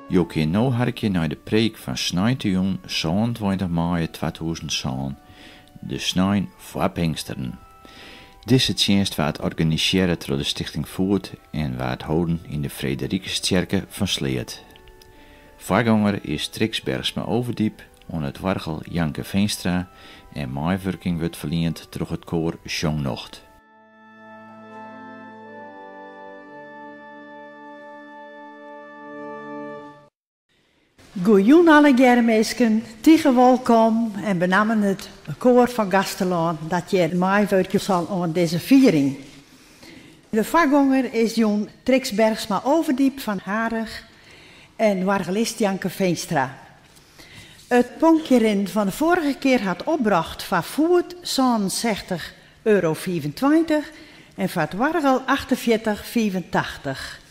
Je kunt nu harkje naar de preek van Snijtioen, 27 mei 2007, de Snijn voor Pinksteren. Deze dienst werd georganiseerd door de Stichting Voert en werd houden in de Frederikuskerke van Sleet. Voorganger is Trix Bergsma Overdiep, onder het wargel Janke Veenstra en meewerking wordt verleend door het koor Sjongnocht. Goeien alle germeesken, tegen welkom en benamen het koor van Gastelaan dat je meewerken zal aan deze viering. De voorganger is Jon Trix Bergsma Overdiep van Harig en wargelist Janke Veenstra. Het puntje van de vorige keer had opbracht van voet €67,25 en van het wargel €48,85.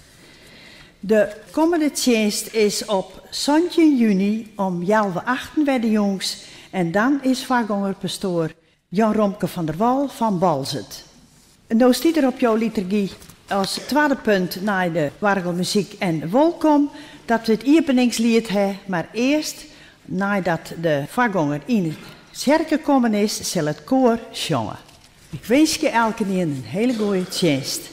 De komende dienst is op 17 juni om 11:08 bij de jongs en dan is voorganger pastoor Jan Romke van der Wal van Balzet. Nou staat er op jouw liturgie als tweede punt naar de wargelmuziek en welkom dat we het openingslied hebben, maar eerst nadat de voorganger in het kerk gekomen is, zal het koor zongen. Ik wens je elke keer een hele goede dienst.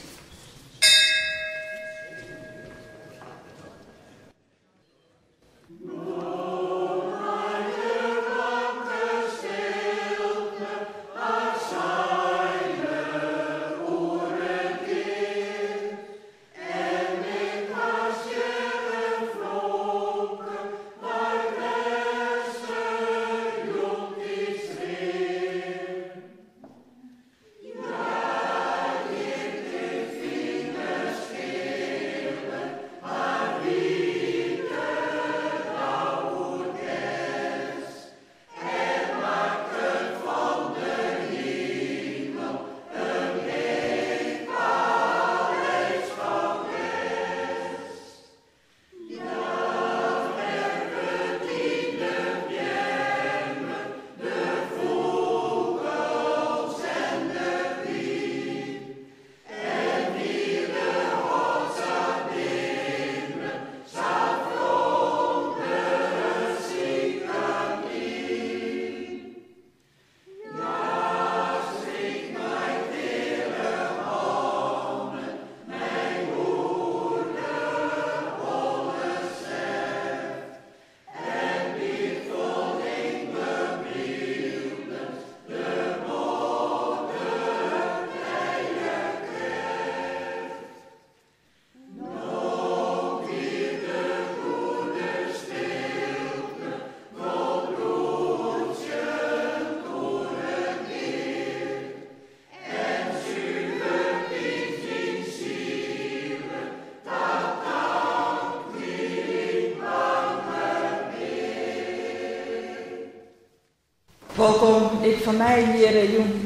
Welkom, ik van mij hier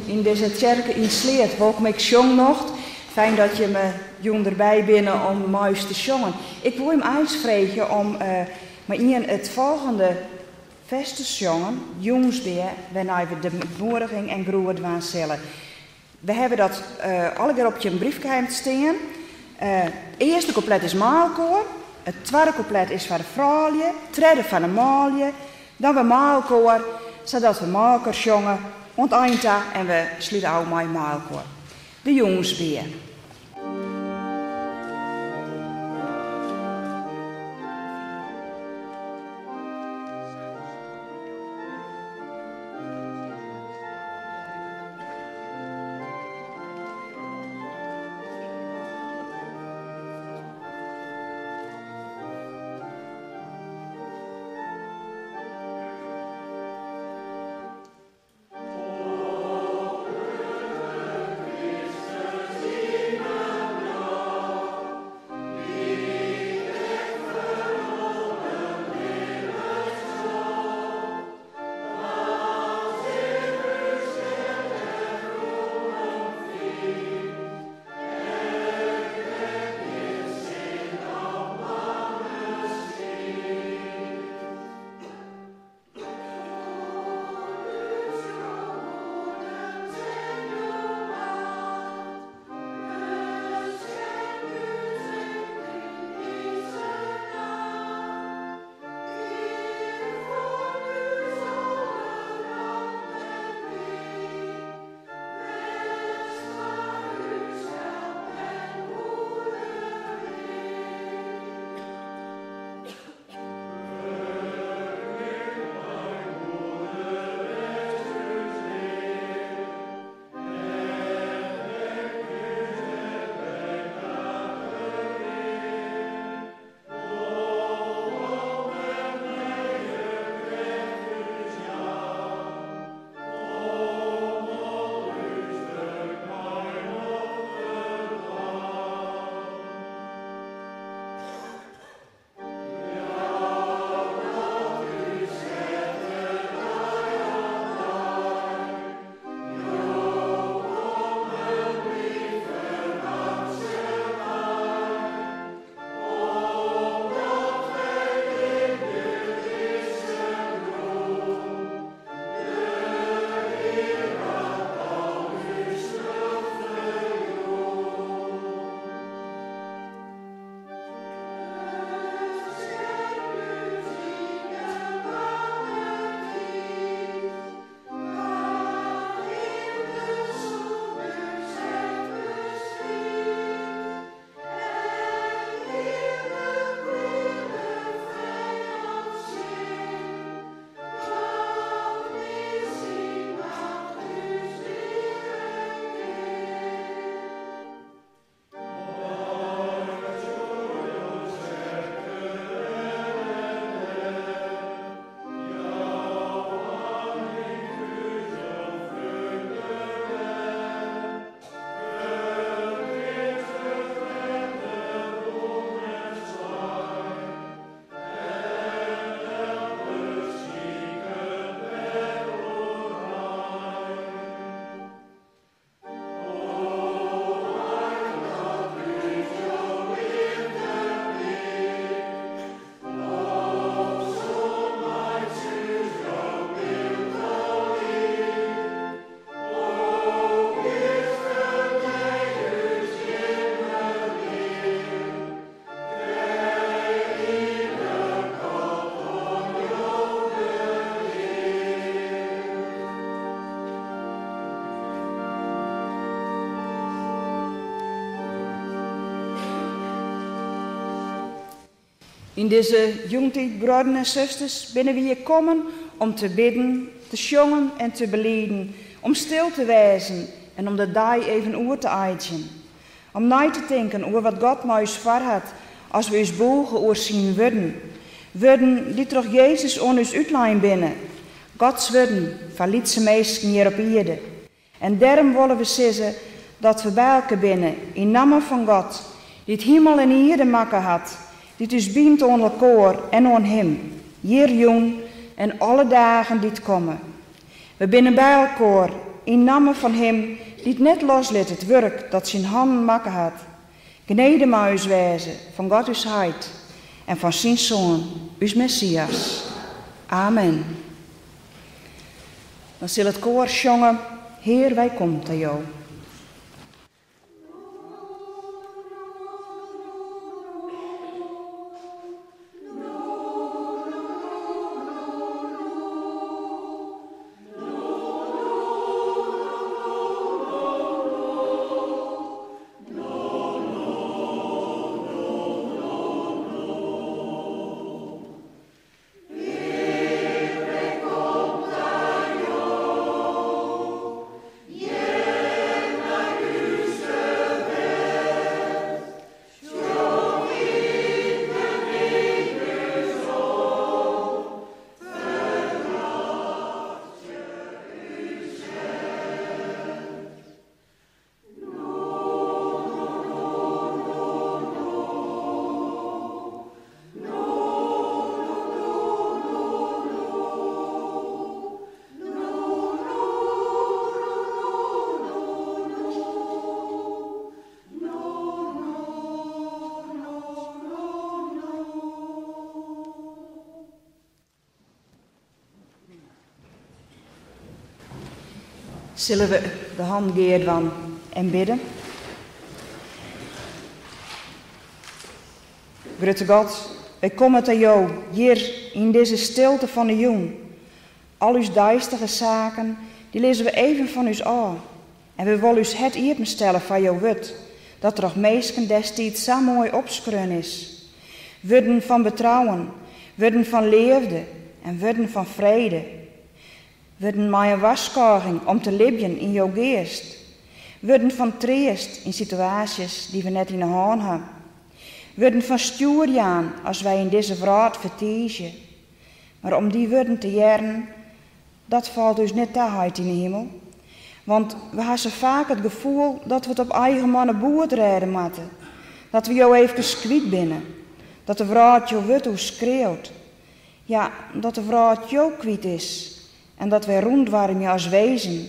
in deze kerk in Sleet. Welkom, ik Sjongnocht. Fijn dat je me jong erbij binnen om muis te zongen. Ik wil hem uitvregen om maar in het volgende fest te zongen, Jongensbeer, waarna we de bemoediging en groeien doen zullen. We hebben dat alle keer op je briefje staan. Het eerste couplet is maalkoor, het tweede couplet is van de vrouwje, het derde van de maalje, dan we maalkoor, zodat we maalkoor zongen, onteindelijk en we sluiten ook met maalkoor. De Jongensbeer. Christus In deze jongtijd, broeders en zusters, binnen we hier komen om te bidden, te zongen en te beleiden, om stil te wezen en om de dag even oer te eitjen. Om na te denken over wat God met ons voor had als we ons bogen over zien worden. Worden die toch Jezus on ons uitlijn binnen. Gods worden van lietse meesten hier op aarde. En daarom willen we zeggen dat we bij elkaar binnen in naam van God, die het hemel en aarde maken had, die het ons bindt aan elkaar en aan hem, hier jong en alle dagen die het komen. We binnen bij elkaar in naam van hem, die het net losliet het werk dat zijn handen maken had. Genede maar ons wijzen van God ons heid en van zijn Zoon, ons Messias. Amen. Dan zal het koor zongen, Heer, wij komen tot jou. Zullen we de hand geven en bidden? Grote God, wij komen tot jou hier in deze stilte van de jong. Al uw duistere zaken, die lezen we even van u aan. En we willen u het eerst stellen van jouw wet, dat er nog meesken destijds zo mooi opschreun is. Woorden van betrouwen, woorden van liefde en woorden van vrede. Woorden met een waskoging om te leven in jouw geest. Woorden van troost in situaties die we net in de hand hebben. Woorden van stuurjaan als wij in deze vraag vertiezen. Maar om die woorden te jaren, dat valt dus net uit in de hemel. Want we hebben zo vaak het gevoel dat we het op eigen mannen boord rijden moeten. Dat we jou even kwijt binnen. Dat de vraag jou wordt hoe schreeuwt. Ja, dat de vraag jou kwijt is. En dat wij rondwarmen als wezen,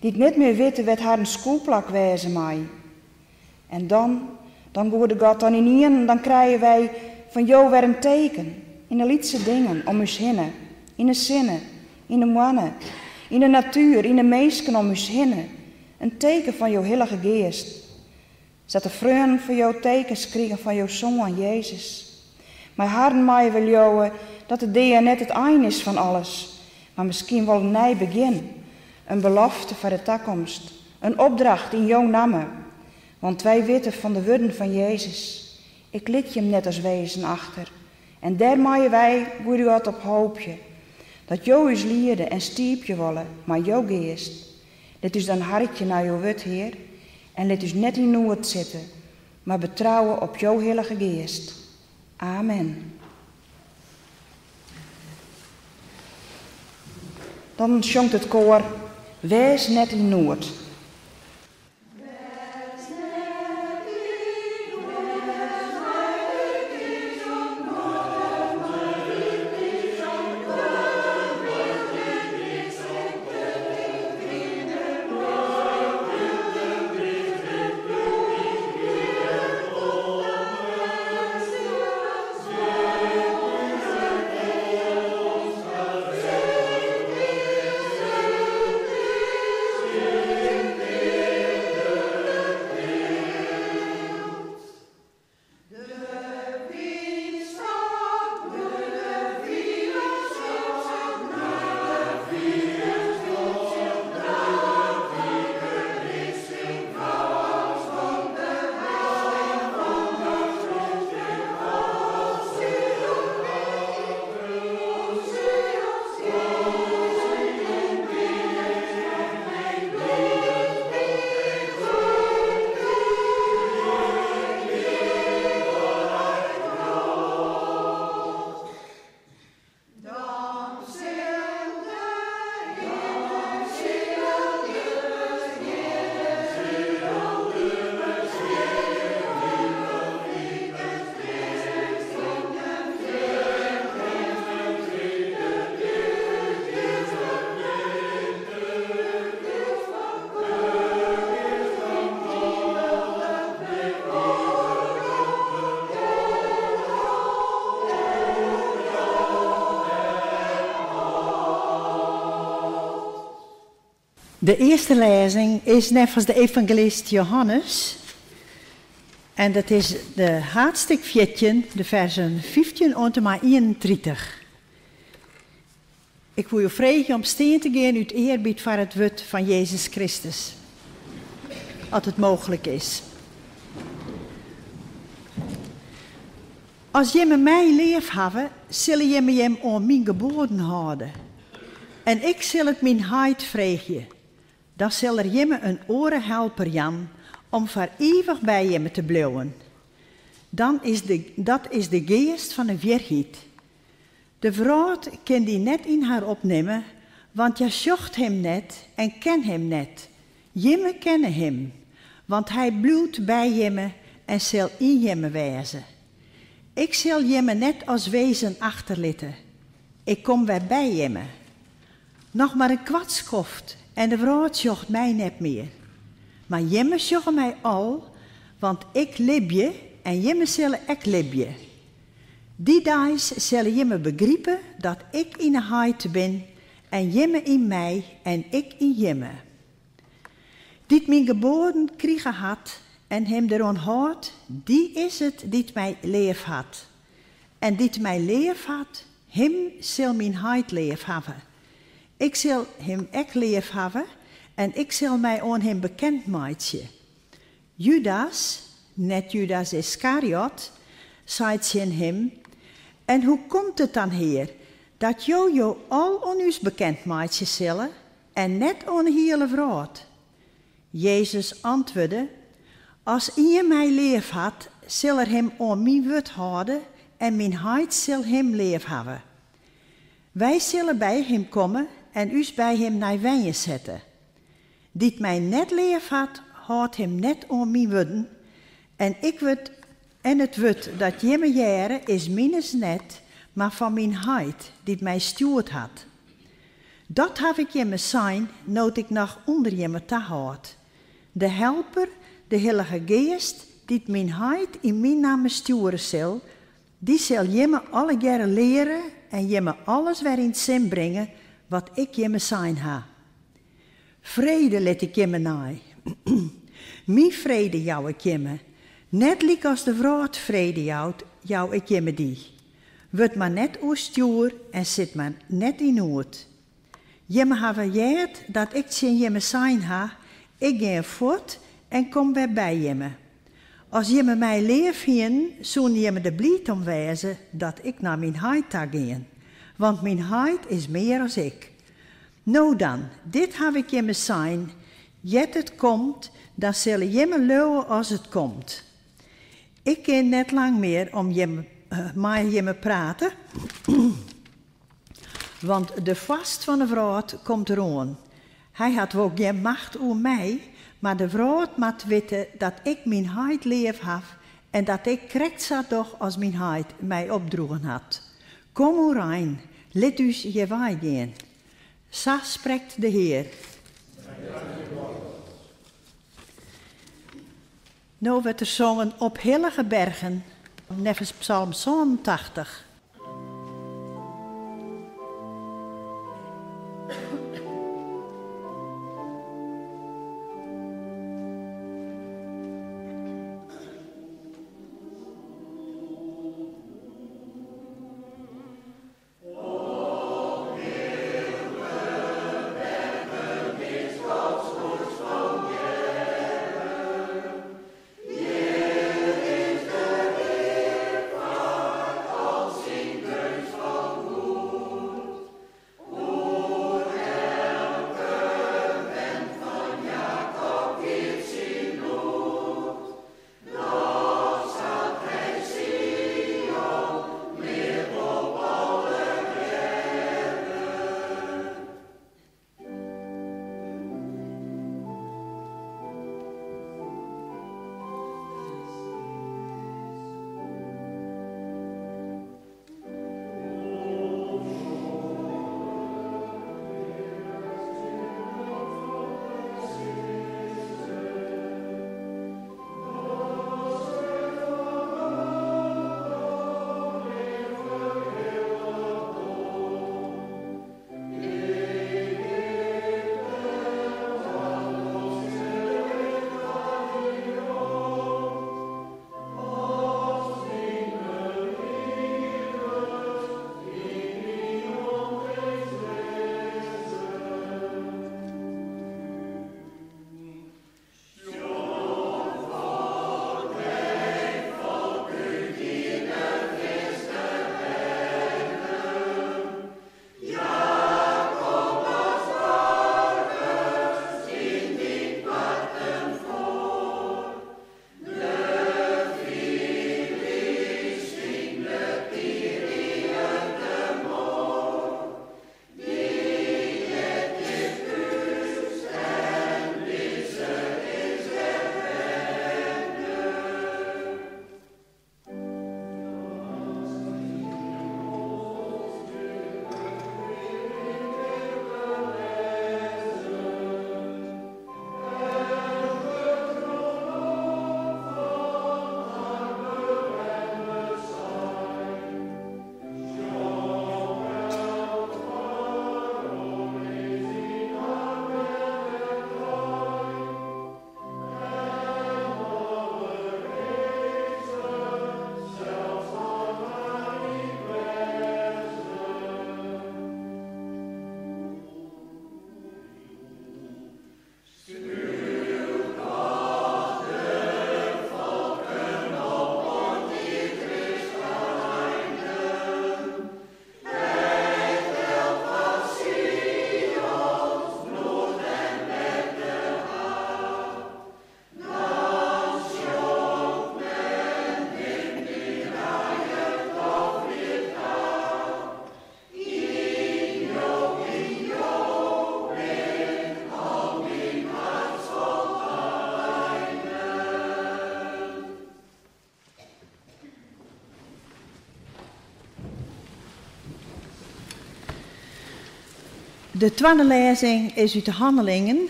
die het niet meer weten wat haar een schoolplak wezen mij. En dan goede God dan in en dan krijgen wij van jou weer een teken. In de lietse dingen om ons heen. In de zinnen, in de mannen, in de natuur, in de meesken om ons heen. Een teken van jouw heilige geest. Zet de vreugde van jouw tekens krijgen van jouw zoon aan Jezus. Maar haren mij wil jou dat het dia net het einde is van alles. Maar misschien wel een nieuw begin, een belofte voor de toekomst, een opdracht in jouw naam. Want wij weten van de woorden van Jezus, ik liet je hem net als wezen achter. En daar maaien wij, goede God, op hoopje, dat jou ons lieden en stiepje willen, maar jouw geest. Let dus dan hartje naar jouw wet, Heer, en let dus net in nood zitten, maar betrouwen op jouw heilige geest. Amen. Dan zongt het koor, wees net in nood. Yeah. De eerste lezing is net als de evangelist Johannes. En dat is de hartstuk 14, de versen 15 tot en met 31. Ik wil je vragen om steen te gaan uit eerbied voor het woord van Jezus Christus. Als het mogelijk is. Als je me mij lief hebben, zul je me hem aan mijn geboden houden. En ik zal het mijn hart vragen. Dan zal er je me een oren helpen, Jan, om voor eeuwig bij je me te blijven. Dat is de geest van de waarheid. De vrouw kan die net in haar opnemen, want je zocht hem net en ken hem net. Jimme kennen hem, want hij bloedt bij jimme en zal in jimme wezen. Ik zal jimme net als wezen achterlitten. Ik kom weer bij jimme. Nog maar een kwartskoft en de vrouw zocht mij net meer. Maar jimme zocht mij al, want ik liep je en jimme zullen ik liep je. Die dags zullen jimme begrijpen dat ik in de hart ben en jimme in mij en ik in jimme. Die mijn geboden kriegen had en hem erom houdt, die is het die mij lief had. En die mij lief had, hem zal mijn hart lief hebben. Ik zal hem ook lief hebben en ik zal mij aan hem bekend maken. Judas, net Judas Iscariot, zei in hem, en hoe komt het dan, Heer, dat jou al aan ons bekend maken zullen en net aan de hele vrouw? Jezus antwoordde, als je mij lief had, zal er hem aan mijn woord houden en mijn hart zal hem lief hebben. Wij zullen bij hem komen en us bij hem naar wenjen zetten. Die mij net lief had, houdt hem net aan mijn woorden en het woord dat je me jaren is minus net, maar van mijn hart, die mij stuurd had. Dat heb ik je me zijn, nood ik nog onder je me te houd. De helper, de Heilige Geest, die mijn hart in mijn naam sturen zal, die zal je me alle jaren leren en je me alles weer in zin brengen wat ik je me zijn ha. Vrede let ik je me naai. Mijn vrede jou ik je me. Net lik als de vrouw het vrede jou ik je me die. Word maar net oorstuur en zit maar net in nood. Je me hebben geleerd dat ik je me zijn ha, ik ga voort en kom weer bij je me. Als je me mij leef heen, zoen je me de blied om wijzen dat ik naar mijn hart ga gaan. Want mijn hart is meer als ik. Nou dan, dit heb ik je me zijn. Jet het komt, dan zullen je me loven als het komt. Ik ken net lang meer om maar je me praten. Want de vast van de vrouw komt eraan. Hij had ook geen macht over mij, maar de vrouw moet weten dat ik mijn hart lief heb en dat ik correct zat toch als mijn hart mij opdroegen had. Kom oorijn, let us je waai gaan. Zo spreekt de Heer. Nou werd er zongen op heilige bergen, nevens Psalm 87. Als De tweede lezing is uit de Handelingen,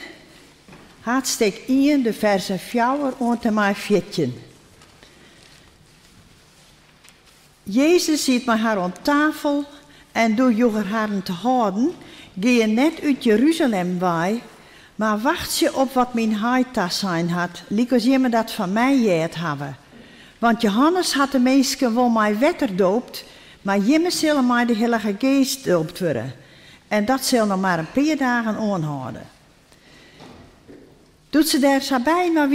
hoofdstuk 1, de versen 4 en 14. Jezus zit met haar aan tafel en door jonger haar te houden, ga je net uit Jeruzalem bij, maar wacht je op wat mijn heitas zijn had, als je me dat van mij jeet hebben. Want Johannes had de mensen wel mij wetter doopt, maar je zullen mij de Heilige Geest doopt worden. En dat zal nog maar een paar dagen aanhouden. Doet ze daar zo bij, maar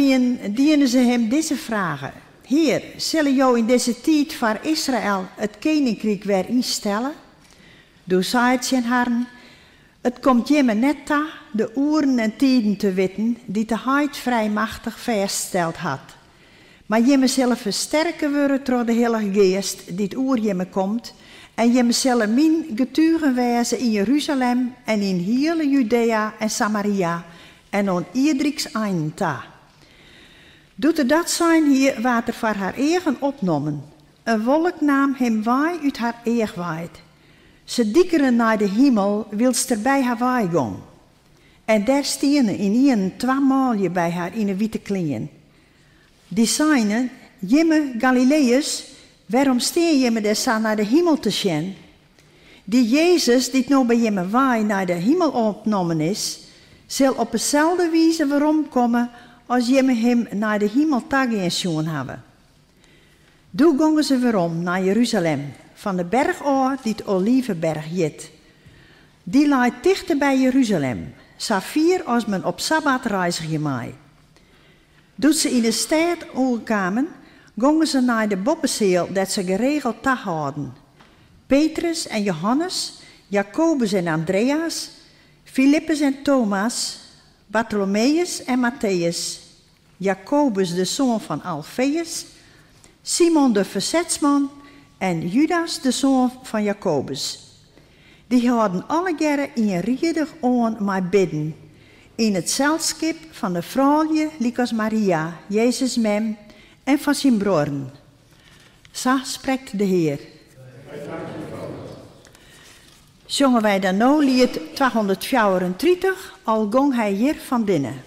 dienen ze hem deze vragen. Heer, zullen jou in deze tijd voor Israël het koninkrijk weer instellen? Doe zei het zijn haren, het komt je me net ta de uren en tijden te weten die de Heid vrijmachtig vastgesteld had. Maar je me zelf versterken worden door de Heilige Geest die het oer je me komt, en je me zelf mijn getuigen wezen in Jeruzalem en in hele Judea en Samaria en aan iedriks eindta. Doet er dat zijn hier water voor haar eigen opnomen. Een wolk nam hem waai uit haar eeg waait. Ze dikkeren naar de hemel, wilst er bij haar waai gaan. En daar stienen in een 2 maalje bij haar in een witte kleren. Die zeiden, jimme Galileus, waarom steen je me daar zo naar de hemel te zien? Die Jezus, die nou bij jimme waai naar de hemel opgenomen is, zal op dezelfde wijze waarom komen als jimme hem naar de hemel tagen hebben. Toen gingen ze weerom naar Jeruzalem, van de berg af die het Olivenberg heet. Die ligt dichter bij Jeruzalem, zo vier als men op Sabbat reizigen maai. Toen ze in de stad aankwamen, gingen ze naar de bobbenzeel dat ze geregeld te houden. Petrus en Johannes, Jacobus en Andreas, Filippus en Thomas, Bartholomeus en Matthäus, Jacobus de zoon van Alfeus, Simon de verzetsman en Judas de zoon van Jacobus. Die hadden alle jaren in riedig aan maar bidden, in het zelschap van de vrouwje Likas Maria, Jezus mem en van zijn broeren. Zo spreekt de Heer. Zongen wij dan nou lied 234, al gong hij hier van binnen.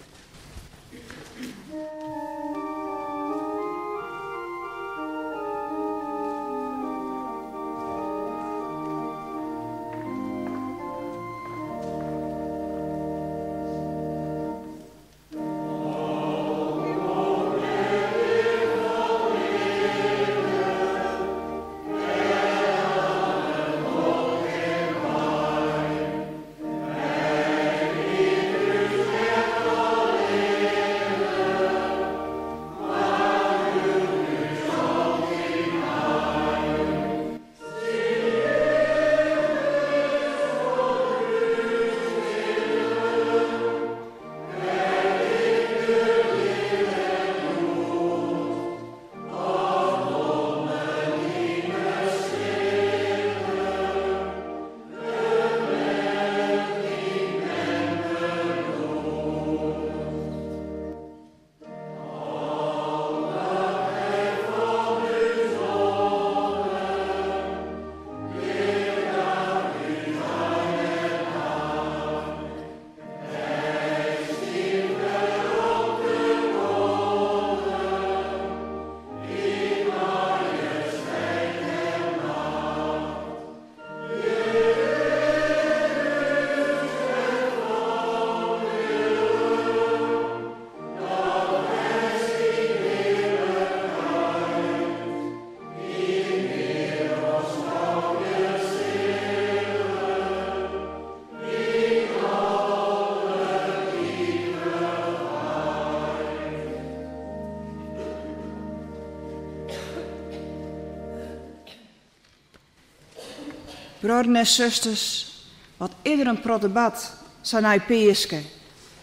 Broeders en zusters, wat ieder een protdebat zijn hij peeske.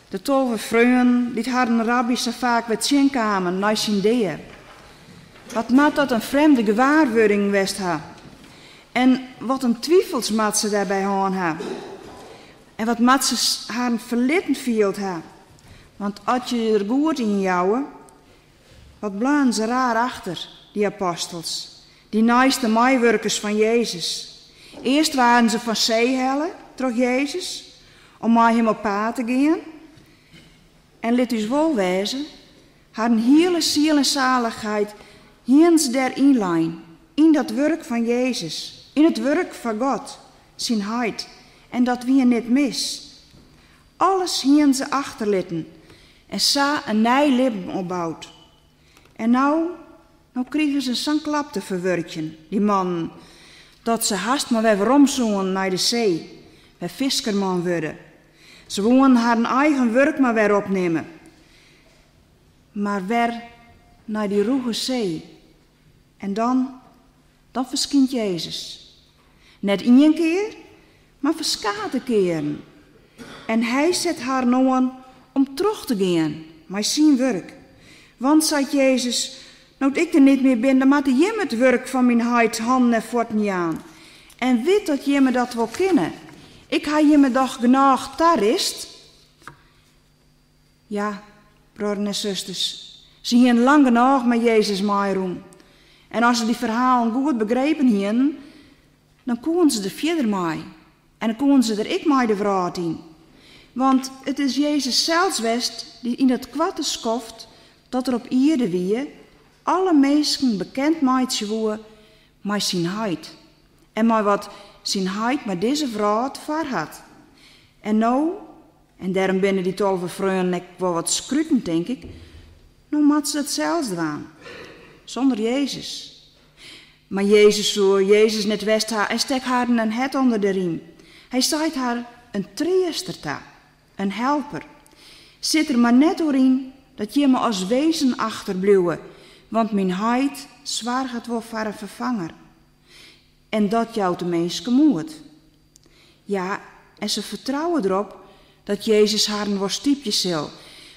De tolve vrienden die hadden rabbi zo vaak met zijn kamer naar zijn deer. Wat maakt dat een vreemde gewaarwording west ha? En wat een twijfels maakt ze daarbij hoorn ha? En wat maakt ze haar verlitten viel ha? Want als je er goed in jouwen, wat blijven ze raar achter, die apostels, die naaste meiwerkers van Jezus. Eerst waren ze van zeehellen, door Jezus, om met hem op pad te gaan. En laat ons wel wezen, haar hele ziel en zaligheid hiens daarin lijn, in dat werk van Jezus, in het werk van God, zijn heid, en dat wie niet mis. Alles hiens ze achterlitten en sa een nieuw leven opbouwt. En nou kregen ze zo'n klap te verwerken, die mannen, dat ze haast maar weer omzoen naar de zee, weer viskerman worden. Ze wonen haar eigen werk maar weer opnemen. Maar weer naar die roege zee. En dan verschijnt Jezus. Net één keer, maar verschillende keren. En hij zet haar nou aan om terug te gaan, met zijn werk. Want, zei Jezus, nou ik er niet meer ben, dan moet je het werk van mijn heid handen en voeten niet aan. En weet dat je me dat wel kennen. Ik ha je me toch genoeg tarist. Ja, broers en zusters, ze hebben lang genoeg met Jezus meeroem. En als ze die verhalen goed begrepen hebben, dan konden ze er verder mee. En dan konden ze er ik mee de vraag in. Want het is Jezus zelfs west die in het kwatte schoft dat er op ierde wie alle mensen bekend maakt worden met zijn heid. En maar wat zijn heid met deze vrouw voor had. En nou, en daarom binnen die 12 vrouwen ik wel wat scruten, denk ik, nou moet ze het zelfs doen. Zonder Jezus. Maar Jezus net west haar en stek haar een het onder de riem. Hij staat haar een treester ta, een helper. Zit er maar net doorheen dat je me als wezen achterblijven, want mijn heid zwaar gaat wel voor een vervanger. En dat jou de mensen moet. Ja, en ze vertrouwen erop dat Jezus haar een worstiepje zal.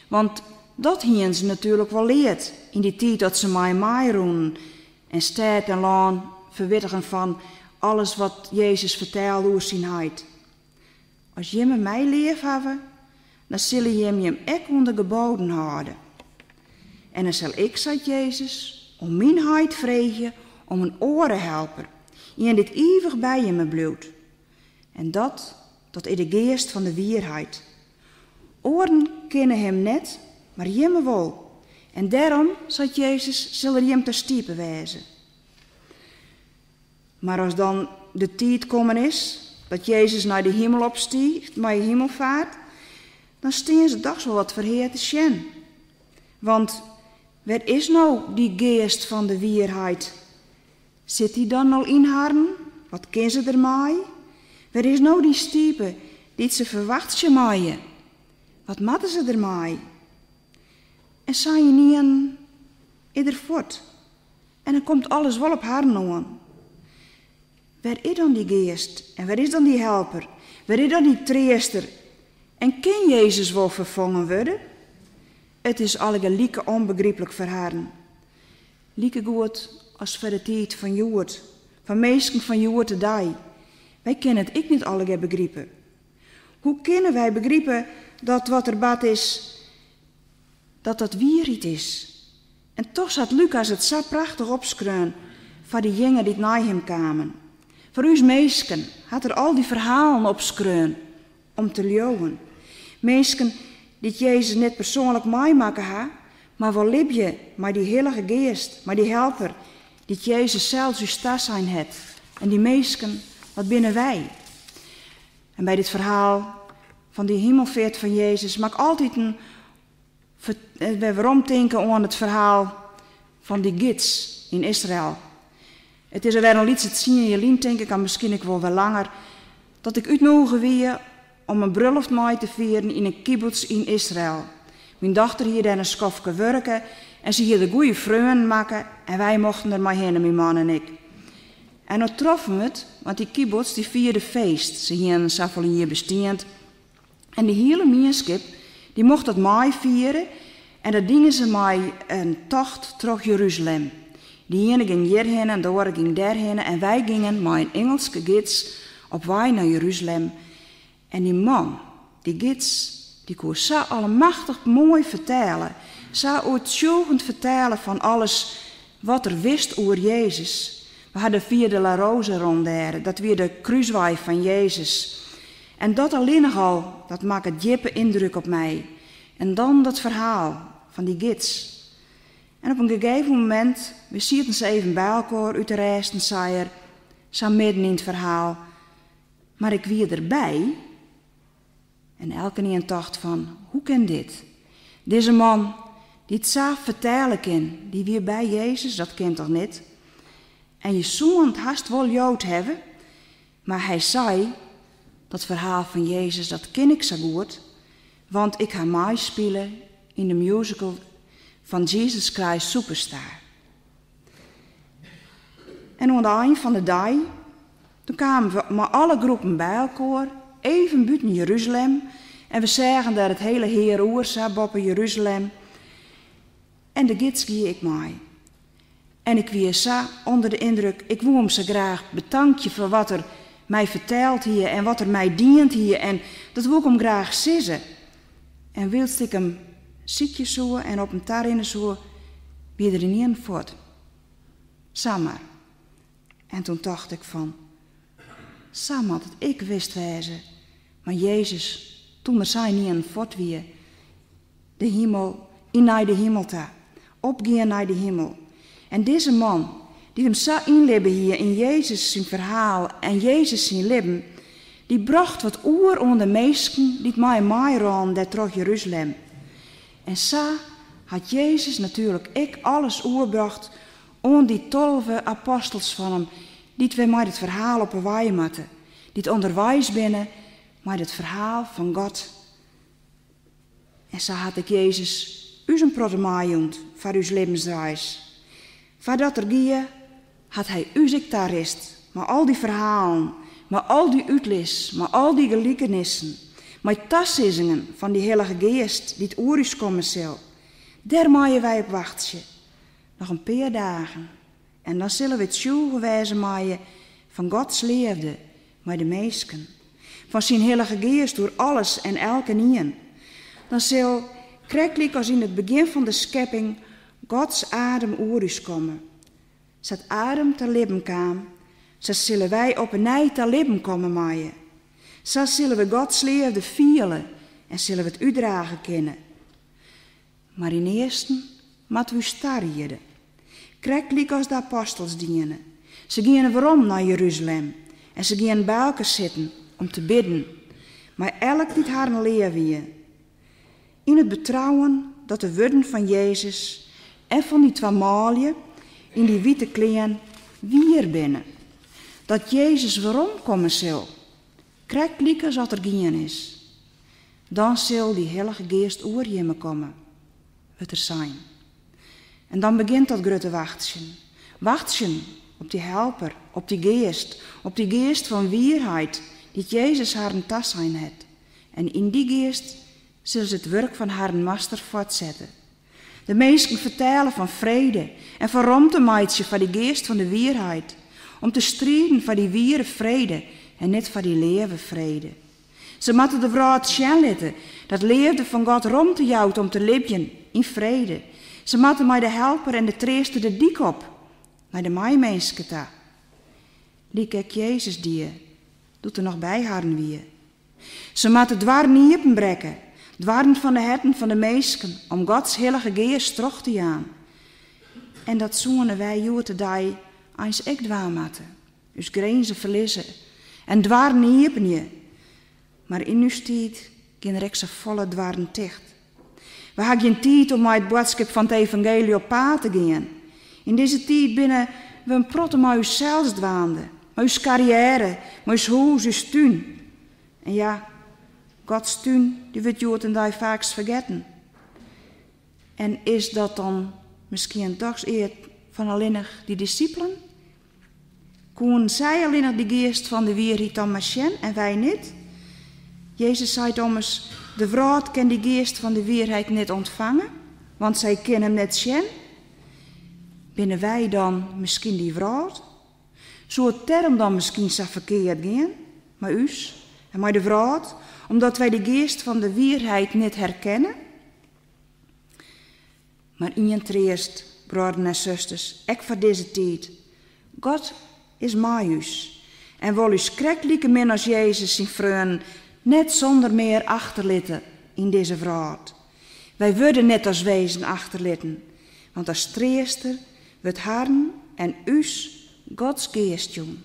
Want dat hien ze natuurlijk wel leert in die tijd dat ze mij roen en stad en laan verwittigen van alles wat Jezus vertelde over zijn heid. Als je me mij lief hebben, dan zul je hem ook onder geboden houden. En dan zal ik, zei Jezus, om mijn heid vragen om een orenhelper, die dit eeuwig bij je me blijft. En dat is de geest van de waarheid. Oren kennen hem net, maar jemme wel. En daarom, zei Jezus, zal er hem te stiepen wijzen. Maar als dan de tijd komen is, dat Jezus naar de hemel opstiegt, naar je hemelvaart, dan staan ze toch wel wat verheerd te zien. Want waar is nou die geest van de waarheid? Zit die dan nou in haar? Wat ken ze ermee? Waar is nou die stiepen die ze verwacht je maaien? Wat matten ze ermee? En zijn je niet een ieder voort? En dan komt alles wel op haar nou. Waar is dan die geest? En waar is dan die helper? Waar is dan die treester? En kan Jezus wel vervangen worden? Het is alle lieke onbegrijpelijk voor haar. Lieke goed als voor de tijd van Joert, van meesten van Joert de dag. Wij kennen het niet alle begrijpen. Hoe kunnen wij begrijpen dat wat er bad is, dat waarheid is? En toch zat Lucas het zo prachtig opschreun van die jongen die naar hem kwamen. Voor ons meesken had er al die verhalen opschreun om te leeuwen. Meesken die Jezus niet persoonlijk meemaken ha, maar wel liefje, maar die heilige geest, maar die helper, die Jezus zelfs uw stas zijn het. En die meesken, wat binnen wij? En bij dit verhaal van die hemelvaart van Jezus mag ik altijd waarom denken aan het verhaal van die gids in Israël. Het is er weer al iets te zien in je lien, denk ik, en misschien ik wel langer, dat ik uitnodigen weer om een bruiloft mee te vieren in een kibbutz in Israël. Mijn dochter hier daar een schofke werken en ze hier de goede vrienden maken en wij mochten er maar heen, mijn man en ik. En dan troffen we het, want die kibbutz die vierde feest. Ze hier een zoveel hier besteend. En die hele meenschap, die mocht dat mij vieren en dat dingen ze mij een tocht terug Jeruzalem. Die ene ging hierheen en de andere ging daarheen en wij gingen met een Engelse gids op weg naar Jeruzalem. En die man, die gids, die kon zo allemachtig mooi vertellen. Zo uitzoekend vertellen van alles wat er wist over Jezus. We hadden via de La Rose rond daar, dat weer de kruiswaai van Jezus. En dat alleen nogal, dat maakt een diepe indruk op mij. En dan dat verhaal van die gids. En op een gegeven moment, we zitten ze even bij elkaar uit de rest en zei er, zo midden in het verhaal, maar ik wie erbij. En elke een dacht van, hoe kan dit? Deze man, die het zelf vertellen kan, die weer bij Jezus, dat kent toch niet? En je zoon het haast wel Jood hebben, maar hij zei, dat verhaal van Jezus, dat ken ik zo goed, want ik ga meespelen in de musical van Jesus Christ Superstar. En aan het eind van de dag, toen kwamen we met alle groepen bij elkaar, even buiten Jeruzalem, en we zagen dat het hele Heer oer zat boven Jeruzalem. En de gids gie ik mee. En ik wie zo onder de indruk, ik wil hem zo graag bedankje voor wat er mij vertelt hier en wat er mij dient hier. En dat wil ik hem graag zeggen. En wilst ik hem ziekje zo en op hem daarin zo, wie er niet voort. Samen. En toen dacht ik van, samen had het ik wist wezen, maar Jezus, toen er zijn niet een voort weer, de hemel, in naar de hemel ta, opgaan naar de hemel. En deze man, die hem zo inleven hier in Jezus zijn verhaal en Jezus zijn leven, die bracht wat oer onder de meesten die mij ran daar terug Jeruzalem. En zo had Jezus natuurlijk ik alles oerbracht aan die 12 apostels van hem, die we met het verhaal op een waai moeten, die het onderwijs binnen met het verhaal van God. En zo had ik Jezus u een protemaaiend voor uw levensreis. Voordat er gie, had hij u zich daar rest, maar al die verhalen, maar al die uitles, maar al die gelijkenissen, maar tassissingen van die heilige geest die het oor is komen zal. Daar maaien wij op wachtje. Nog een paar dagen. En dan zullen we het sjoegen wijzen maaien van Gods liefde met de meesken. Van zijn heilige geest door alles en elke nien. Dan zal, krijgelijk als in het begin van de schepping, Gods adem oor is komen. Zat adem te leven kwam, zo zullen wij op een nij te leven komen maaien. Zo zullen we Gods liefde vieren en zullen we het uitdragen kennen. Maar in eerste moeten we starrieden. Krijgelijk als de apostels dienen. Ze gingen waarom naar Jeruzalem en ze gingen bij elkaar zitten om te bidden. Maar elk die haar leven weer. In het betrouwen dat de woorden van Jezus en van die 2 maalje in die witte kleren weer binnen. Dat Jezus waarom komen zal. Krijgelijk als dat er geen is. Dan zal die heilige geest oor je komen. Wat er zijn. En dan begint dat grote wachtje. Wachtje op die helper, op die geest van waarheid, die Jezus haar in tas zijn heeft. En in die geest zullen ze het werk van haar master voortzetten. De meesten vertellen van vrede en van romtemeidje van die geest van de waarheid. Om te strijden voor die ware vrede en niet voor die leven vrede. Ze moeten de vrouw het zien laten, dat leefde van God rond te jouwt om te leven in vrede. Ze moeten mij de helper en de treester de dik op, naar de mijmenske ta. Liek ik Jezus die, doet er nog bij haar weer. Ze moeten dwaren niet brekken, dwaren van de herten van de meesken, om Gods heilige geest terug te gaan. En dat zoenen wij jote die eens ik dwaan moeten, dus grenzen verliezen en dwaren niet je. Maar in uw tijd gaan er ze volle dwaren dicht. We hebben geen tijd om met het boodschap van het evangelie op pad te gaan. In deze tijd binnen we een protte met onszelf dwaande, met uw carrière, met uw huis, uw tuin. En ja, Gods tuin, die wordt jood en die vaak vergeten. En is dat dan misschien toch eer van alleen nog die discipelen? Koen zij alleen nog de geest van de waarheid dan maar zien en wij niet? Jezus zei Thomas, de vrouw kan die geest van de waarheid niet ontvangen, want zij kan hem niet zien. Binnen wij dan misschien die vrouw? Zou het term dan misschien zo verkeerd gaan, met us en met de vrouw, omdat wij de geest van de waarheid niet herkennen? Maar in je treest, broeders en zusters, ook voor deze tijd. God is met us en wil us krijgelijke min als Jezus zijn vrienden Net zonder meer achterlitten in deze vraat. Wij worden net als wezen achterlitten, want als treester wordt Herren en us Gods geest jong.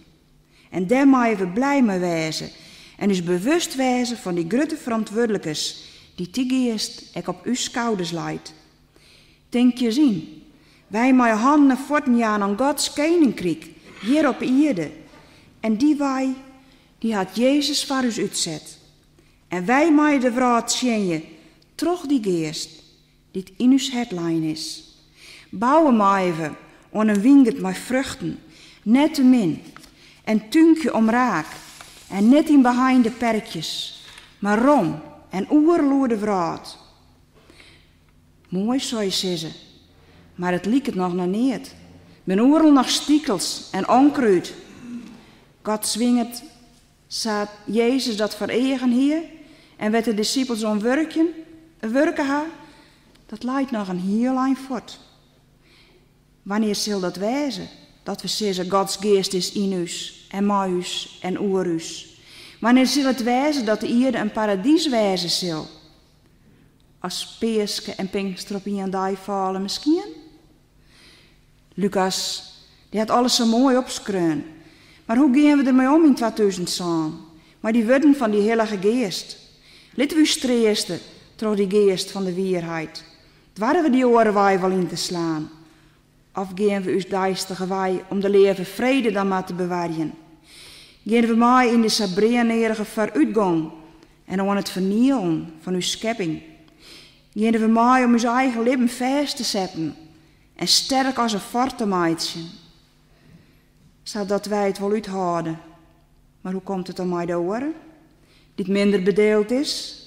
En daar mogen we blij mee wezen en dus bewust wezen van die grote verantwoordelijkers die die geest ook op uw schouders leidt. Denk je zien, wij mogen handen en voeten aan aan Gods koninkrijk hier op aarde. En die had Jezus voor ons uitzet. En wij mogen de vraag zien, toch die geest die in ons headline is. Bouwen mogen we aan een wingerd met vruchten, net te min, en tuinkje om raak, en net in behind de perkjes, maar rom en oerloerde vraat. Mooi zou je zeggen, maar het liek het nog niet. Mijn oorl nog stiekels en onkruid. God zwingt, zat Jezus dat voor eigen hier en werd de discipels om werken haar, dat leidt nog een heel lang voort. Wanneer zal dat wijzen? Dat we zeggen, Gods geest is in us en met us en oer us. Wanneer zal het wijzen dat de aarde een paradies wijzen zal? Als Peeske en Pinkster op een dag vallen misschien? Lucas, die had alles zo mooi opschreven. Maar hoe gaan we ermee om in 2000? Maar die woorden van die heilige geest. Laten we streesten door die geest van de waarheid. Dwarren we die oren wij wel in te slaan? Of gaan we ons duistere wij om de leven vrede dan maar te bewaren? Gaan we maar in de sabrenerige vooruitgang en aan het vernielen van uw schepping? Gaan we maar om ons eigen leven vast te zetten en sterk als een forte meidje? Zodat wij het wel uithouden. Maar hoe komt het dan mij de oren? Die minder bedeeld is?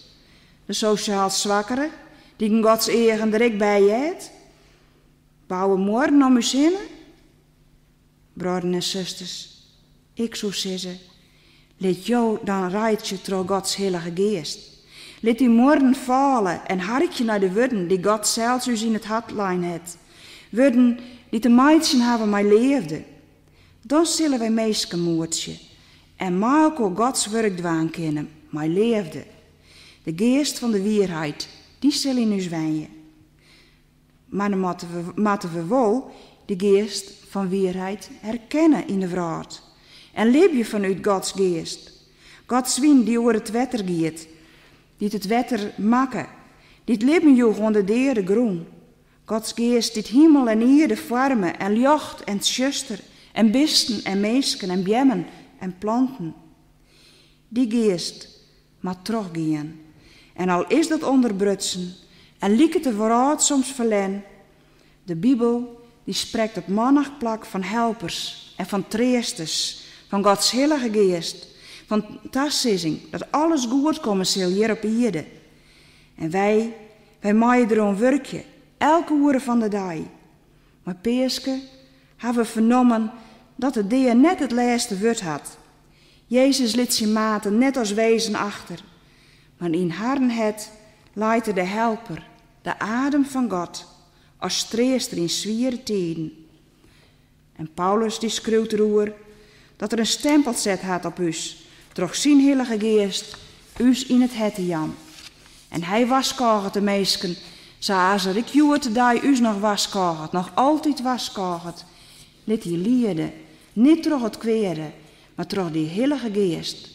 De sociaal zwakkere, die in Gods eigen direct bij je hebt? Bouwen morgen om uw zinnen? Broeders en zusters, ik zou zeggen, laat jou dan rijtje door Gods heilige geest. Laat die morgen vallen en hartje naar de woorden die God zelfs u in het hartlijn heeft. Woorden die te meidjen hebben mij leefde. Dan zullen wij meesken moertje en maar ook Gods werk dwaan kennen, mij leefde. De geest van de waarheid, die zal in ons wijnen. Maar dan moeten we wel de geest van waarheid herkennen in de vraat. En leef je vanuit Gods geest. Gods wind die over het wetter gaat, die het wetter maken, die het leven joeg onder de ere groen. Gods geest die het hemel en aarde vormen en licht en zuster en bisten en meesken en bjemmen en planten. Die geest moet teruggaan. En al is dat onderbrutsen en liek het er vooruit soms verlen, de Bijbel die spreekt op mannigplak van helpers en van treesters, van Gods heilige geest, van tastzissing, dat alles goed komen zal hier op aarde. En wij maaien erom werkje, elke uur van de dag. Maar Peeske hebben we vernomen dat het deer net het laatste woord had. Jezus liet zijn maten net als wezen achter. Maar in haar het leidt de helper, de adem van God, als treester in zwiere tijden. En Paulus die schreeuwt erover dat er een stempel zet had op us, door zijn heilige geest, us in het hette Jan. En hij waskogert de meesken, zoals ik juurt dat us nog waskogert, nog altijd waskogert. Let die lieden, niet door het kwere, maar door die heilige geest,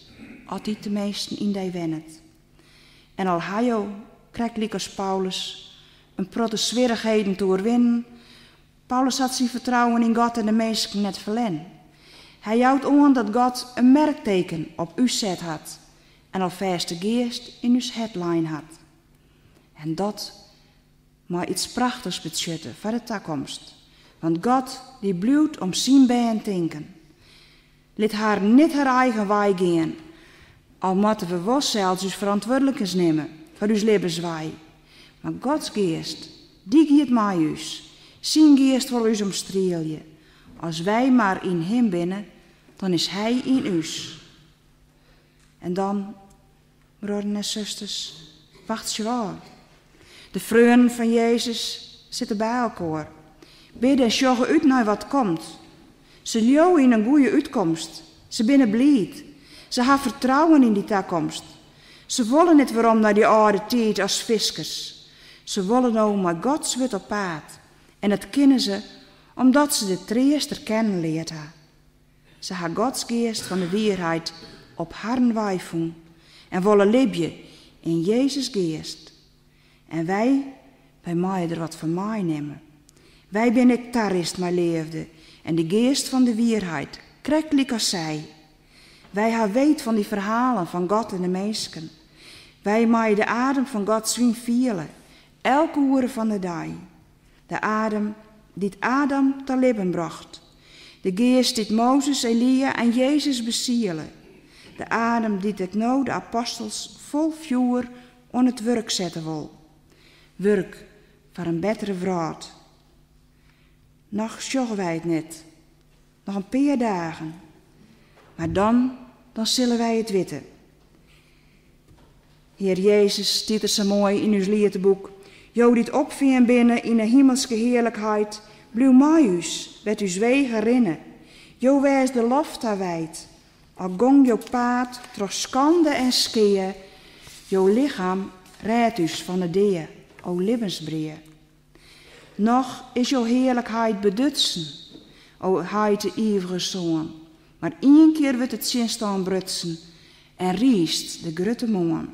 altijd de meesten in die wennet. En al hij krijgt liek als Paulus een protte zwierigheden te overwinnen, Paulus had zijn vertrouwen in God en de meesten net verlen. Hij houdt aan dat God een merkteken op u zet had en al vaste geest in uw headline had. En dat maar iets prachtigs beschutten voor de toekomst. Want God die blijft om zijn bij denken. Laat haar niet haar eigen wij gaan, al moeten we wel zelfs uw verantwoordelijkheid nemen voor uw levenswij. Maar Gods geest, die gaat met us. Zijn geest wil us omstrelen. Als wij maar in hem binnen, dan is hij in us. En dan, broeders en zusters, wacht je wel. De vrienden van Jezus zitten bij elkaar. Bidden en zorgen uit naar wat komt. Ze leeuwen in een goede uitkomst. Ze binnen blij. Ze hebben vertrouwen in die toekomst. Ze willen niet waarom naar die oude tijd als fiskers. Ze willen nou maar Gods wet op paard. En dat kennen ze omdat ze de treester kennen leert ha. Ze ha Gods geest van de waarheid op haar wijfung en willen leven in Jezus geest. En wij maaien er wat van mij nemen. Wij ben ik tarist mijn leefde en de geest van de waarheid, krekelijk als zij. Wij ha weet van die verhalen van God en de mensen. Wij maaien de adem van God zwien vielen, elke uur van de dag. De adem die Adam te leven bracht. De geest die Mozes, Elia en Jezus besielen. De adem die het nou de apostels vol vuur aan het werk zetten wil. Werk voor een betere wereld. Nog zorgen wij het net. Nog een paar dagen. Maar dan zullen wij het weten. Heer Jezus, stiet er zo mooi in uw liedboek. Jo dit opvien binnen in de hemelse heerlijkheid. Blijf mij us, werd uw wegen rinnen. Jo wijs de lof daar wijd. Al gong jo paard, troch schande en skeer. Jo lichaam rijdt us van de deer, o levensbreer. Nog is jo heerlijkheid bedutsen, o heid de eeuwige zoon. Maar één keer wordt het zin staan brutsen en riest de grutte moon.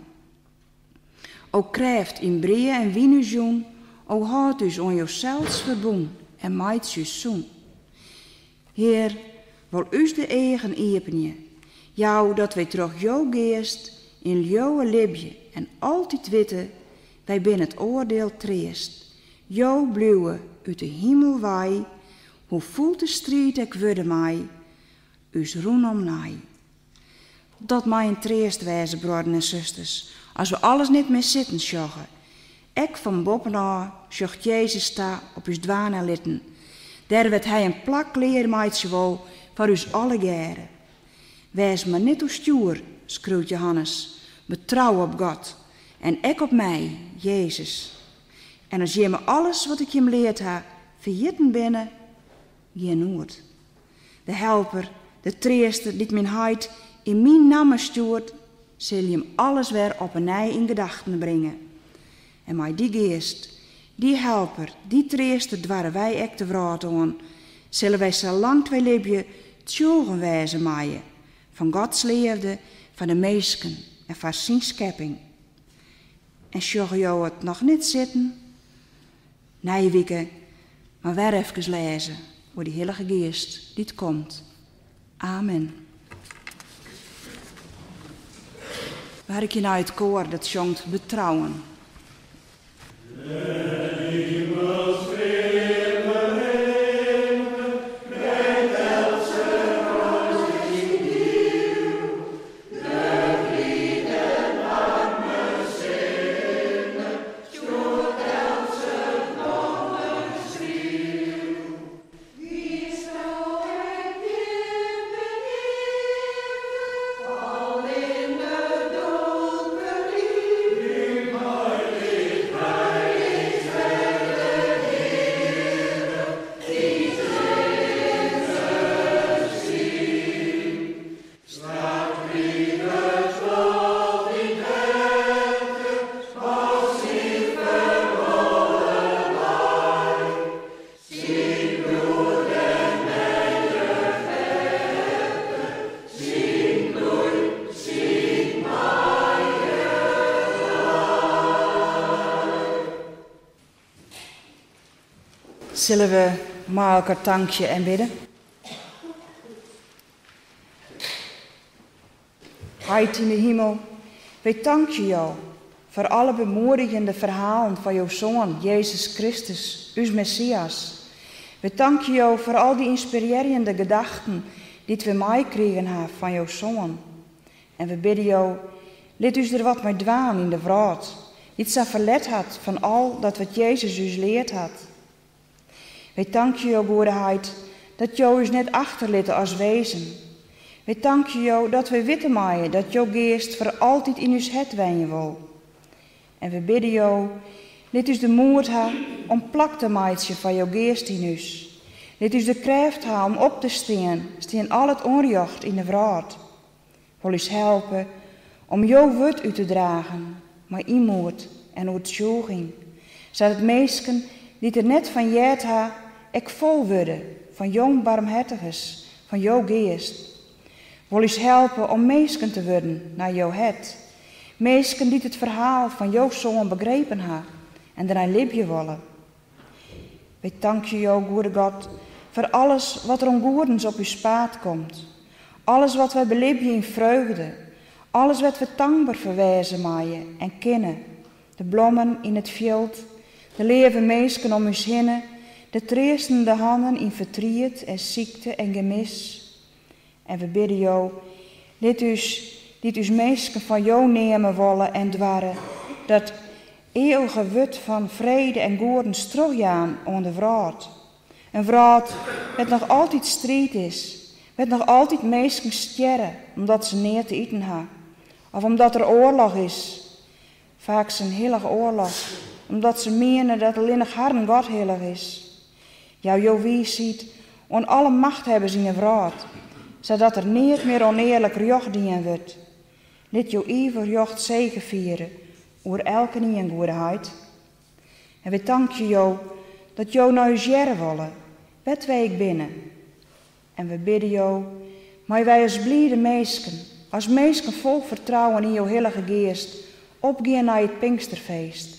O krijft in bree en winuzoen, o houdt us on jouzelfs verboen en maait us zoen. Heer, wil us de eigen epenje, jou dat wij toch jou geest in jouw libje en altijd weten, wij ben het oordeel treest. Jou blijwe uit de hemel wij, hoe voelt de strijd ik worden mij, us roen om naai. Dat mij een treest wijze, broeders en zusters, als we alles niet meer zitten sjoggen. Ik van bovenaf sjocht Jezus sta op us dwana litten. Daar werd hij een plak leer meidje wol voor us alle jaren. Wees maar niet uw stuur, schreeuwt Johannes. Betrouw op God en ik op mij, Jezus. En als je me alles wat ik je leerd heb, vergeten binnen, geen woord. De helper, de treester, die mijn heid in mijn naam stuurt, zal je hem alles weer op een nij in gedachten brengen. En met die geest, die helper, die treester, dwarren wij ek te vraat aan, zullen wij zo lang wij leven tjogen wijzen maaien, van Gods liefde, van de mensen en van zijn schepping. En sjoggen jou het nog niet zitten? Nee, Wieke, maar weer even lezen, voor die Heilige Geest die het komt. Amen. Waar ik je nou het koor dat zongt betrouwen. Zullen we maar elkaar dankje en bidden? Heid in de hemel, wij danken jou voor alle bemoedigende verhalen van jouw Zoon, Jezus Christus, uw Messias. We danken jou voor al die inspirerende gedachten die we meekregen hebben van jouw Zoon. En we bidden jou, laat us er wat mee dwaan in de wereld, die het zo verlet had van al dat wat Jezus us leerd had. Wij danken jou, goedeheid, dat jou ons net achterliet als wezen. Wij danken jou dat we weten maaien dat jouw geest voor altijd in ons het wijnen wil. En we bidden jou, laat ons de moed hebben om plak te maaien van jouw geest in ons. Laat ons de kracht hebben om op te staan al het onrecht in de wereld. Wil ons helpen om jouw woord uit te dragen, maar imoed en overtuiging, zodat meesken die er net van jet ha, ik vol worden van jouw barmhartiges, van jouw geest. Wil eens helpen om meesken te worden naar jouw het. Meesken die het verhaal van jouw zoon begrepen ha en daarna liefje willen. We danken jou, goede God, voor alles wat er ongoedens op uw spaat komt. Alles wat wij beleven in vreugde. Alles wat we dankbaar verwijzen maaien en kennen. De bloemen in het veld, de leven meesken om ons heen, de treestende handen in verdriet en ziekte en gemis. En we bidden jou, dit us meesken van jou nemen willen en dwarren, dat eeuwige wut van vrede en goedens teruggaan aan de vrouw. Een vrouw met nog altijd strijd is, met nog altijd meesken sterren, omdat ze neer te eten ha, of omdat er oorlog is. Vaak is een heilige oorlog, omdat ze menen dat alleen nog haar God heilig is. Jou wie ziet, en alle macht hebben ze in de vrouw, zodat er niet meer oneerlijk jocht dienen wordt. Laat jou eeuwig jocht zegevieren, oer elke nie goedheid. En we danken jou dat jou nou eens jaren willen, wat wij ik binnen. En we bidden jou, maar wij als blijde meesken, als meesken vol vertrouwen in jouw heilige geest, opgaan naar het Pinksterfeest.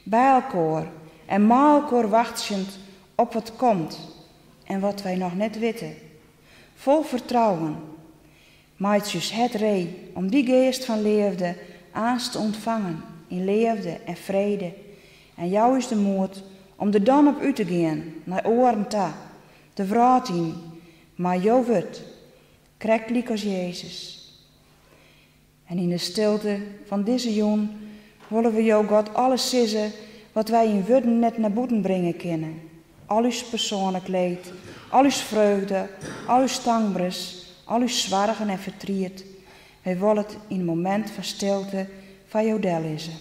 Bij elkaar en met elkaar wachtend op wat komt en wat wij nog net weten. Vol vertrouwen, maait het ree om die geest van liefde aans te ontvangen in liefde en vrede. En jou is de moed om er dan op uit te gaan, naar oren ta, de vrouw in, maar jou wordt, krijgt liek als Jezus. En in de stilte van deze jong willen we jou God alles zeggen wat wij in woorden net naar boeten brengen kunnen. Al uw persoonlijk leed, al uw vreugde, al uw dankbaars, al uw zwargen en verdriet. Wij willen het in een moment van stilte van jou lezen.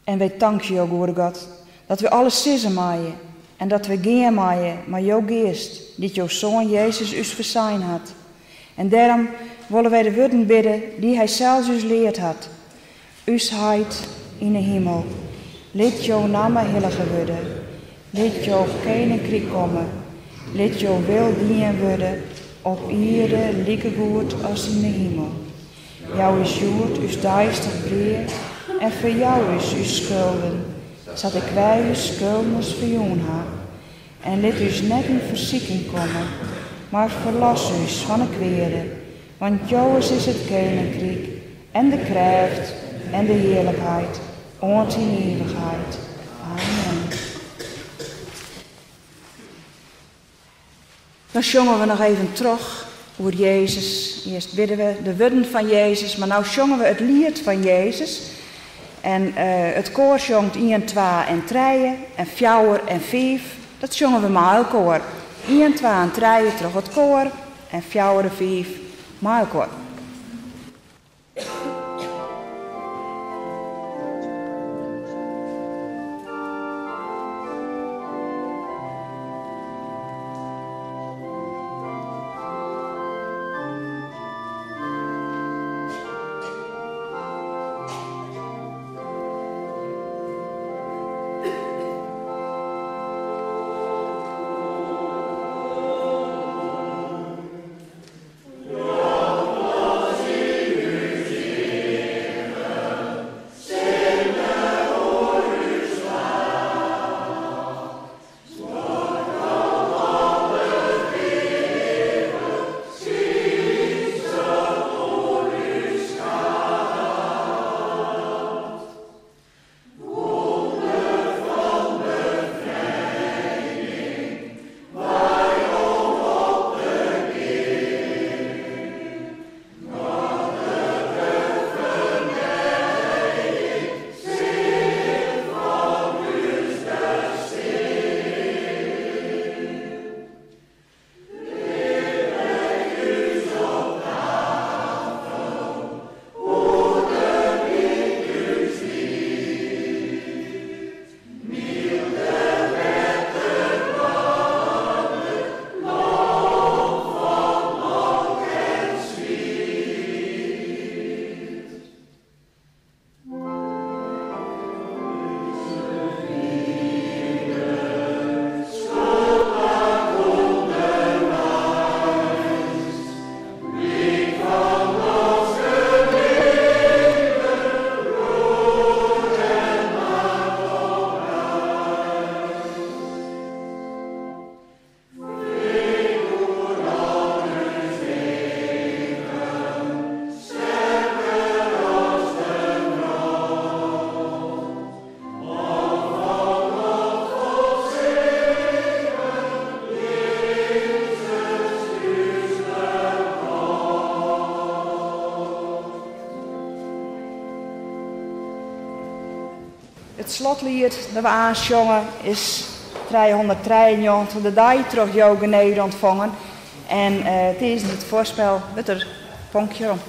En wij danken jou, goede God, dat we alles zissen maaien en dat we gaan maaien maar jouw geest, die jouw zoon Jezus ons verzijn had. En daarom willen wij de woorden bidden die hij zelfs ons leerd had. Us heid in de hemel, laat jouw naam heilige worden, laat jouw koninkrijk komen, laat jouw wil dienen worden, op ieder lieke goed als in de hemel. Jou is jood, us duister breed, en voor jou is uw schulden, zodat ik wij uw schulden verjoen ha. En laat us net in verzieking komen, maar verlos us van de kwade, want jou is het koninkrijk, en de kracht, en de heerlijkheid, ont in eeuwigheid. Amen. Dan zongen we nog even terug over Jezus. Eerst bidden we de woorden van Jezus, maar nu zongen we het lied van Jezus. En het koor zongt 1, 2 en 3 en 4 en 5. Dat zongen we maar elkaar. 1, 2 en 3 terug het koor en 4 en 5 maar elkaar. Ja. Het slotlied dat we aanzongen is 393, de dag terug jou geneden ontvangen. En het is het voorspel met er ponkje om.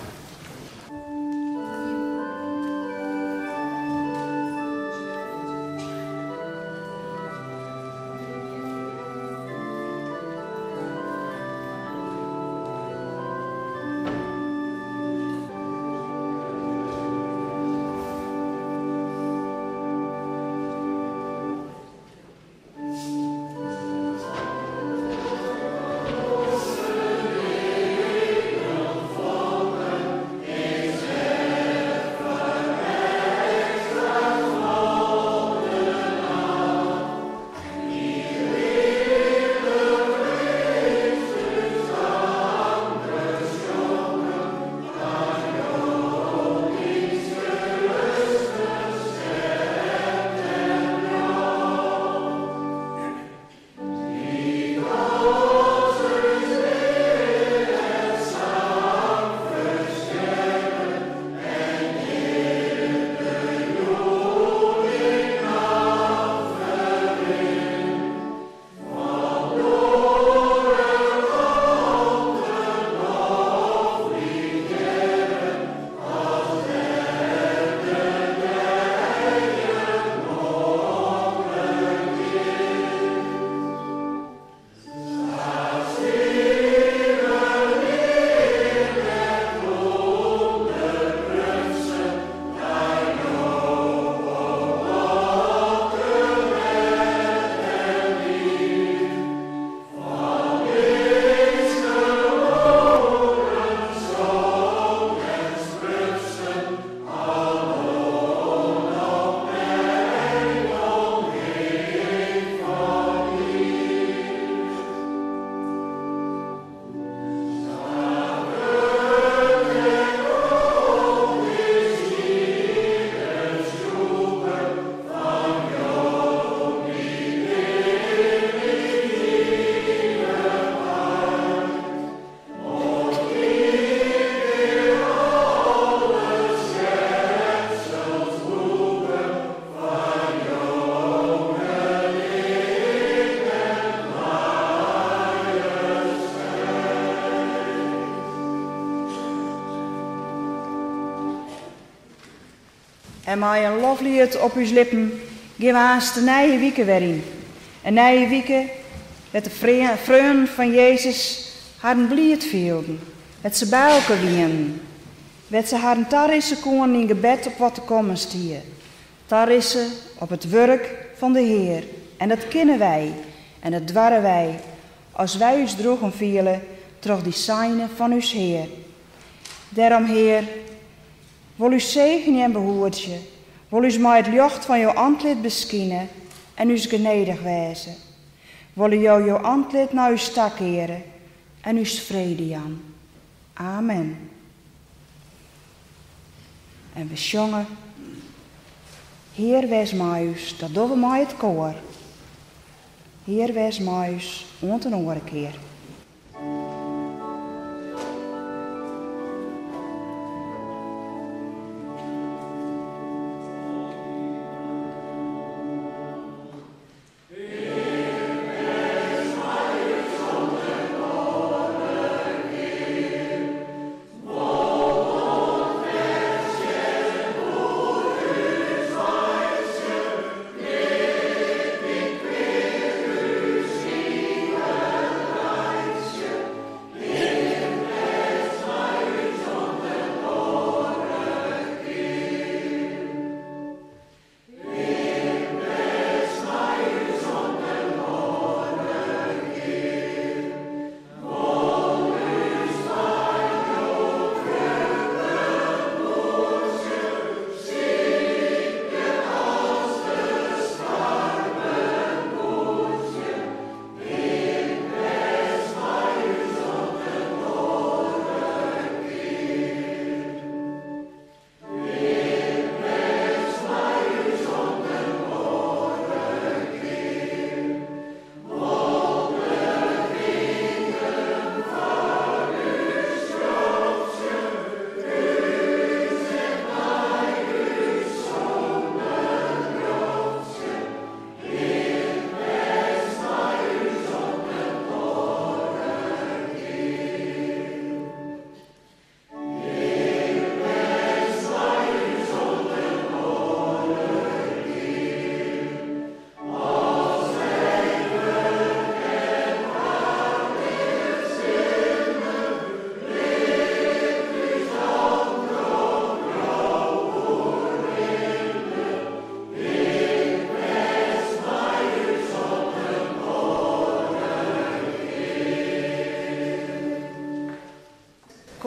En met een loflied op uw lippen gaan we haast de nieuwe weken weer in. Een nieuwe weken dat de vreugden van Jezus haar blijd vielden. Dat ze bij elkaar wienen. Dat ze haar tarrissen konden in gebed op wat te komen stier. Tarrissen op het werk van de Heer. En dat kennen wij. En dat dwarren wij. Als wij ons droegen vielen, terug die seinen van uw Heer. Daarom, Heer, wil u zegenen en behoort je. Wil u mij het licht van uw aantlid beschijnen en u genedig wijzen. Wil u jouw aantlid naar uw stak keren en uw vrede aan. Amen. En we zongen, Heer wees mij us, dat doen we mij het koor. Heer wees mij us, ont een andere keer.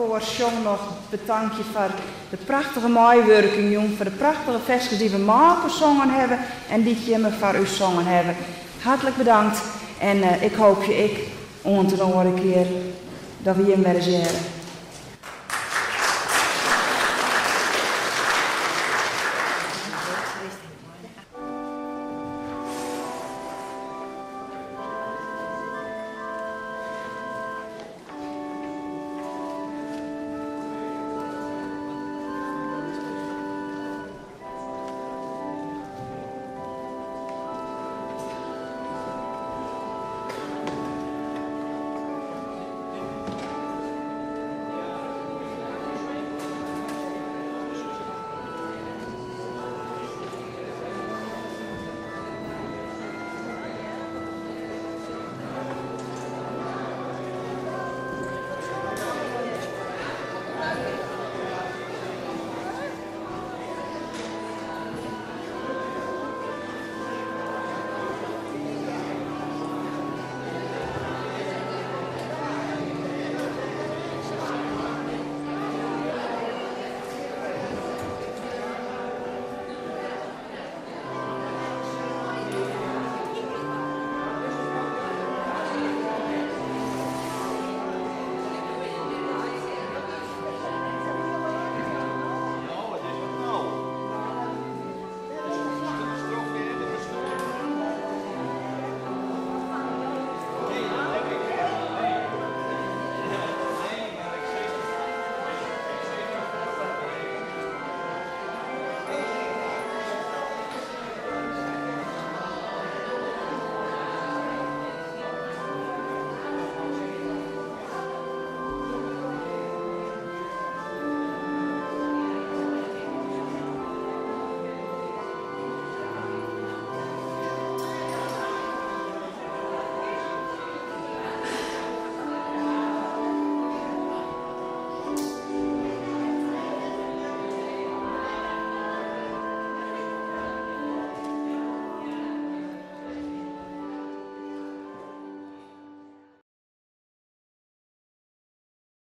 koor zong nog bedank je voor de prachtige maaiwerking, jong, voor de prachtige versjes die we maken zongen hebben en die je me voor u zongen hebben. Hartelijk bedankt en ik hoop je ik een andere keer dat we hier weer eens